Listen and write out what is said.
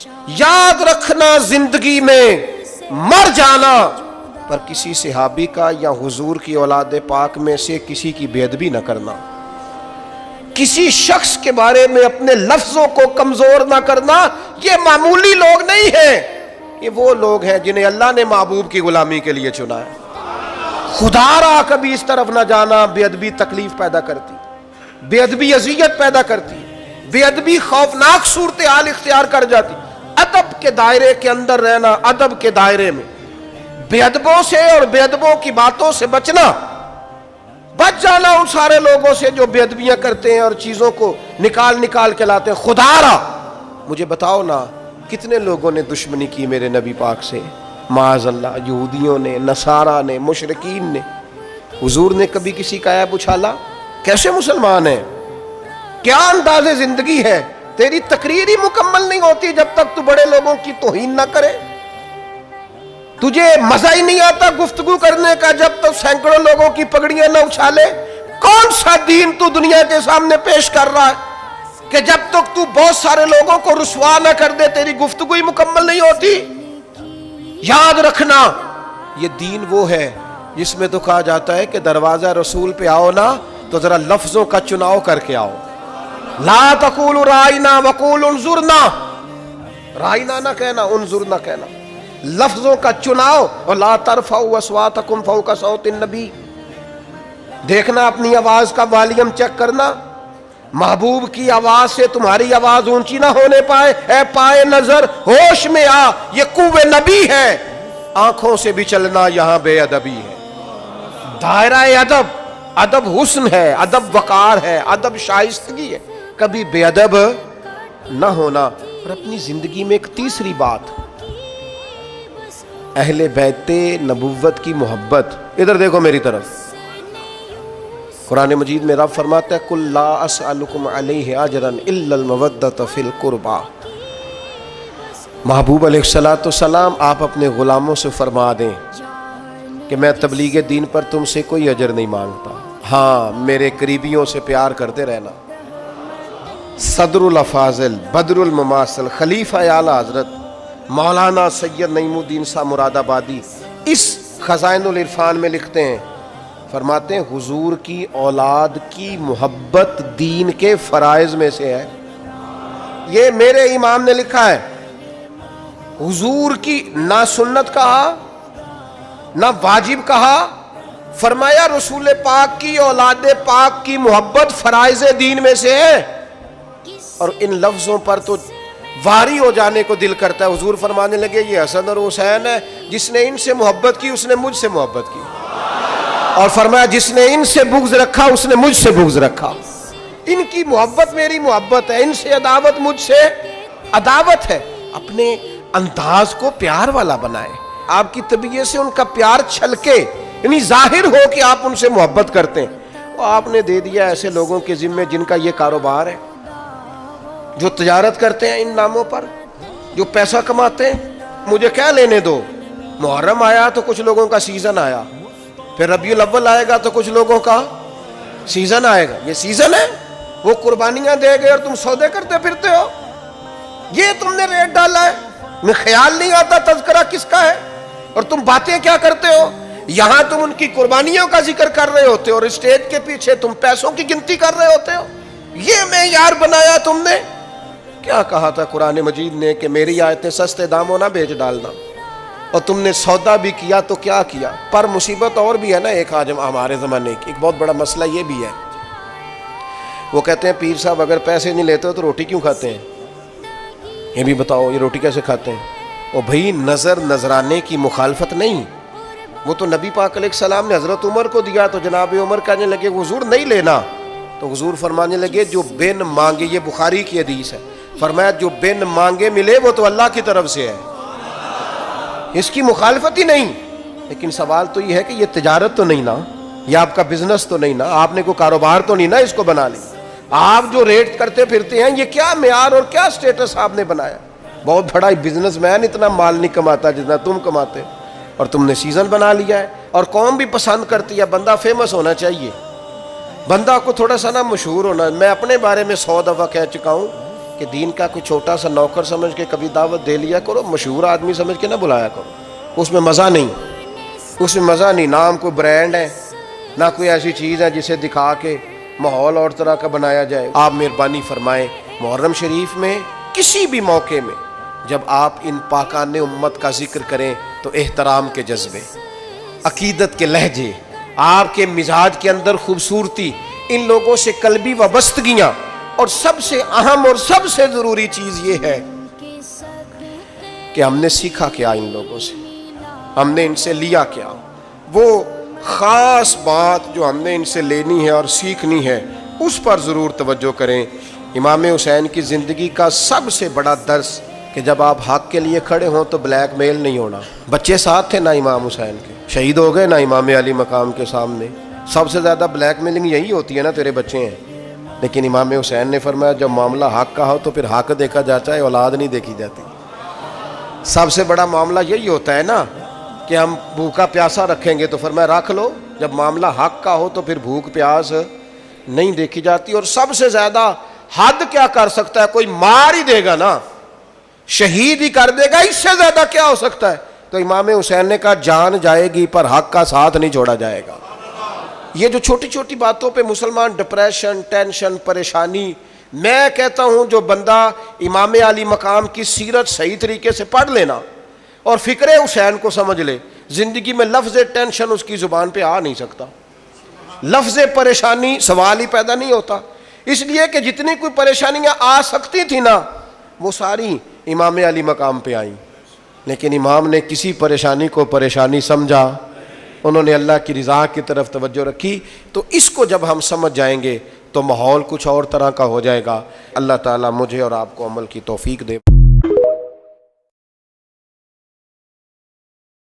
یاد رکھنا زندگی میں مر جانا پر کسی صحابی کا یا حضور کی اولاد پاک میں سے کسی کی بے ادبی نہ کرنا، کسی شخص کے بارے میں اپنے لفظوں کو کمزور نہ کرنا۔ یہ معمولی لوگ نہیں ہیں، یہ وہ لوگ ہیں جنہیں اللہ نے محبوب کی غلامی کے لیے چنا ہے۔ خدا را کبھی اس طرف نہ جانا، بے ادبی تکلیف پیدا کرتی، بے ادبی اذیت پیدا کرتی، بے ادبی خوفناک صورتحال اختیار کر جاتی۔ ادب کے دائرے کے اندر رہنا، ادب کے دائرے میں بے ادبوں سے اور بے ادبوں کی باتوں سے بچنا، بچ جانا ان سارے لوگوں سے جو بے ادبیاں کرتے ہیں اور چیزوں کو نکال کے لاتے ہیں۔ خدا را مجھے بتاؤ نا کتنے لوگوں نے دشمنی کی میرے نبی پاک سے، معاذ اللہ، یہودیوں نے، نصارہ نے، مشرکین نے۔ حضور نے کبھی کسی کا عیب اچھالا؟ کیسے مسلمان ہیں؟ کیا انداز زندگی ہے؟ تیری تقریر ہی مکمل نہیں ہوتی جب تک تو بڑے لوگوں کی توہین نہ کرے۔ تجھے مزہ ہی نہیں آتا گفتگو کرنے کا جب تک سینکڑوں لوگوں کی پگڑیاں نہ اچھالے۔ کون سا دین تو دنیا کے سامنے پیش کر رہا ہے کہ جب تک تو بہت سارے لوگوں کو رسوا نہ کر دے تیری گفتگو ہی مکمل نہیں ہوتی؟ یاد رکھنا یہ دین وہ ہے جس میں تو کہا جاتا ہے کہ دروازہ رسول پہ آؤ نا تو ذرا لفظوں کا چناؤ کر کے آؤ۔ لا تقولوا رائنا وقولوا انظرنا، رائنا نہ کہنا، انظرنا کہنا، لفظوں کا چناؤ۔ اور لا ترفعوا اصواتکم فوق صوت النبی، دیکھنا اپنی آواز کا والیوم چیک کرنا، محبوب کی آواز سے تمہاری آواز اونچی نہ ہونے پائے۔ اے پائے نظر ہوش میں آ، یہ کوہ نبی ہے، آنکھوں سے بھی چلنا یہاں بے ادبی ہے۔ دائرہ ادب، ادب حسن ہے، ادب وقار ہے، ادب شائستگی ہے، کبھی بے ادب نہ ہونا۔ اور اپنی زندگی میں ایک تیسری بات، اہل بیت نبوت کی محبت۔ ادھر دیکھو میری طرف، قرآن مجید میں رب فرماتا ہے قُلْ لَا أَسْأَلُكُمْ عَلَيْهِ أَجْرًا إِلَّا الْمَوَدَّةَ فِي الْقُرْبَى۔ محبوب علیہ السلام آپ اپنے غلاموں سے فرما دیں کہ میں تبلیغ دین پر تم سے کوئی اجر نہیں مانگتا، ہاں میرے قریبیوں سے پیار کرتے رہنا۔ صدر الافاضل، بدر المماثل، خلیفہ اعلی حضرت مولانا سید نعیم الدین صاحب مراد آبادی اس خزائن العرفان میں لکھتے ہیں، فرماتے ہیں حضور کی اولاد کی محبت دین کے فرائض میں سے ہے۔ یہ میرے امام نے لکھا ہے، حضور کی نہ سنت کہا نہ واجب کہا، فرمایا رسول پاک کی اولاد پاک کی محبت فرائض دین میں سے ہے۔ اور ان لفظوں پر تو واری ہو جانے کو دل کرتا ہے۔ حضور فرمانے لگے یہ حسن اور حسین ہے، جس نے ان سے محبت کی اس نے مجھ سے محبت کی، اور فرمایا جس نے ان سے بغض رکھا اس نے مجھ سے بغض رکھا۔ ان کی محبت میری محبت ہے، ان سے عداوت مجھ سے عداوت ہے۔ اپنے انداز کو پیار والا بنائے، آپ کی طبیعت سے ان کا پیار چھلکے، یعنی ظاہر ہو کہ آپ ان سے محبت کرتے ہیں۔ وہ آپ نے دے دیا ایسے لوگوں کے ذمے جن کا یہ کاروبار ہے، جو تجارت کرتے ہیں ان ناموں پر، جو پیسہ کماتے ہیں۔ مجھے کیا لینے دو، محرم آیا تو کچھ لوگوں کا سیزن آیا، پھر ربیع الاول آئے گا تو کچھ لوگوں کا سیزن آئے گا۔ یہ سیزن ہے، وہ قربانیاں دے گئے اور تم سودے کرتے پھرتے ہو۔ یہ تم نے ریٹ ڈالا ہے، میں خیال نہیں آتا تذکرہ کس کا ہے، اور تم باتیں کیا کرتے ہو۔ یہاں تم ان کی قربانیوں کا ذکر کر رہے ہوتے ہو اور اسٹیج کے پیچھے تم پیسوں کی گنتی کر رہے ہوتے ہو۔ یہ معیار بنایا تم نے۔ کیا کہا تھا قرآن مجید نے کہ میری آیتیں سستے داموں نہ بیچ ڈالنا، اور تم نے سودا بھی کیا تو کیا کیا۔ پر مصیبت اور بھی ہے نا، ایک آج ہمارے زمانے کی ایک بہت بڑا مسئلہ یہ بھی ہے، وہ کہتے ہیں پیر صاحب اگر پیسے نہیں لیتے ہو تو روٹی کیوں کھاتے ہیں؟ یہ بھی بتاؤ یہ روٹی کیسے کھاتے ہیں؟ اور بھائی نظر نذرانے کی مخالفت نہیں، وہ تو نبی پاک علیہ السلام نے حضرت عمر کو دیا تو جناب عمر کہنے لگے حضور نہیں لینا، تو حضور فرمانے لگے جو بن مانگے، یہ بخاری کی حدیث ہے، فرمایا جو بن مانگے ملے وہ تو اللہ کی طرف سے ہے، اس کی مخالفت ہی نہیں۔ لیکن سوال تو یہ ہے کہ یہ تجارت تو نہیں نا، یہ آپ کا بزنس تو نہیں نا، آپ نے کوئی کاروبار تو نہیں نا اس کو بنا لی۔ آپ جو ریٹ کرتے پھرتے ہیں یہ کیا معیار اور کیا سٹیٹس آپ نے بنایا؟ بہت بڑا بزنس مین اتنا مال نہیں کماتا جتنا تم کماتے، اور تم نے سیزن بنا لیا ہے۔ اور قوم بھی پسند کرتی ہے، بندہ فیمس ہونا چاہیے، بندہ کو تھوڑا سا نا مشہور ہونا۔ میں اپنے بارے میں 100 دفعہ کہہ چکا ہوں کہ دین کا کوئی چھوٹا سا نوکر سمجھ کے کبھی دعوت دے لیا کرو، مشہور آدمی سمجھ کے نہ بلایا کرو، اس میں مزہ نہیں، اس میں مزہ نہیں، نام کوئی برانڈ ہے، نہ کوئی ایسی چیز ہے جسے دکھا کے ماحول اور طرح کا بنایا جائے۔ آپ مہربانی فرمائیں محرم شریف میں کسی بھی موقع میں جب آپ ان پاکان امت کا ذکر کریں تو احترام کے جذبے، عقیدت کے لہجے، آپ کے مزاج کے اندر خوبصورتی، ان لوگوں سے قلبی وابستگیاں، اور سب سے اہم اور سب سے ضروری چیز یہ ہے کہ ہم نے سیکھا کیا ان لوگوں سے، ہم نے ان سے لیا کیا، وہ خاص بات جو ہم نے ان سے لینی ہے اور سیکھنی ہے اس پر ضرور توجہ کریں۔ امام حسین کی زندگی کا سب سے بڑا درس کہ جب آپ حق کے لیے کھڑے ہوں تو بلیک میل نہیں ہونا۔ بچے ساتھ تھے نا امام حسین کے، شہید ہو گئے نا امام علی مقام کے سامنے، سب سے زیادہ بلیک میلنگ یہی ہوتی ہے نا، تیرے بچے ہیں، لیکن امام حسین نے فرمایا جب معاملہ حق کا ہو تو پھر حق دیکھا جاتا ہے، اولاد نہیں دیکھی جاتی۔ سب سے بڑا معاملہ یہی ہوتا ہے نا کہ ہم بھوکا پیاسا رکھیں گے، تو فرمایا رکھ لو، جب معاملہ حق کا ہو تو پھر بھوک پیاس نہیں دیکھی جاتی۔ اور سب سے زیادہ حد کیا کر سکتا ہے؟ کوئی مار ہی دے گا نا، شہید ہی کر دے گا، اس سے زیادہ کیا ہو سکتا ہے؟ تو امام حسین نے کہا جان جائے گی پر حق کا ساتھ نہیں چھوڑا جائے گا۔ یہ جو چھوٹی چھوٹی باتوں پہ مسلمان ڈپریشن، ٹینشن، پریشانی، میں کہتا ہوں جو بندہ امام علی مقام کی سیرت صحیح طریقے سے پڑھ لینا اور فکر حسین کو سمجھ لے، زندگی میں لفظ ٹینشن اس کی زبان پہ آ نہیں سکتا، لفظ پریشانی سوال ہی پیدا نہیں ہوتا، اس لیے کہ جتنی کوئی پریشانیاں آ سکتی تھی نا وہ ساری امام علی مقام پہ آئیں، لیکن امام نے کسی پریشانی کو پریشانی سمجھا، انہوں نے اللہ کی رضا کی طرف توجہ رکھی۔ تو اس کو جب ہم سمجھ جائیں گے تو ماحول کچھ اور طرح کا ہو جائے گا۔ اللہ تعالیٰ مجھے اور آپ کو عمل کی توفیق دے۔